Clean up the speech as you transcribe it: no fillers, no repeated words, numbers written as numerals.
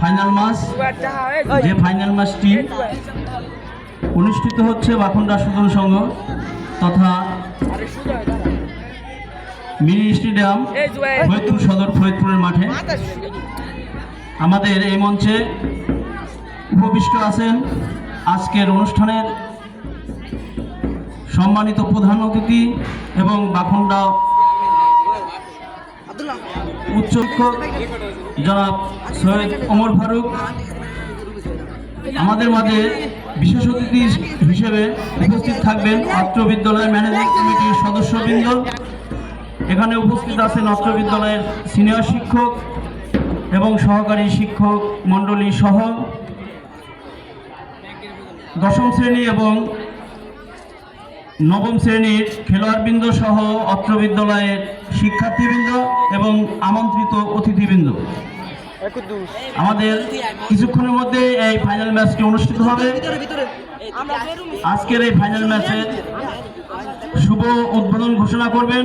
Final match, যে final ম্যাচটি অনুষ্ঠিত হচ্ছে বাখুন্ডা সুজন সংঘ তথা মিনি স্টেডিয়াম ফরিদপুর সদর ফরিদপুরের মাঠে। আমাদের এই মঞ্চে উপবিষ্ট আছেন আজকের অনুষ্ঠানের সম্মানিত প্রধান অতিথি এবং বাখুন্ডা উচ্চ শিক্ষক জনাব সৈয়দ ওমর ফারুক। আমাদের মাঝে বিশেষ অতিথি হিসেবে উপস্থিত থাকবেন অত্র বিদ্যালয়ের ম্যানেজিং কমিটির সদস্যবৃন্দ। এখানে উপস্থিত আছেন অত্র বিদ্যালয়ের সিনিয়র শিক্ষক এবং সহকারী শিক্ষক মণ্ডলী সহ দশম শ্রেণী এবং নবম শ্রেণীর খেলোয়াড়বৃন্দ সহ অত্র বিদ্যালয়ের শিক্ষার্থীবৃন্দ এবং আমন্ত্রিত অতিথিবৃন্দ। আমাদের কিছুক্ষণের মধ্যে এই ফাইনাল ম্যাচটি অনুষ্ঠিত হবে। আজকের এই ফাইনাল ম্যাচের শুভ উদ্বোধন ঘোষণা করবেন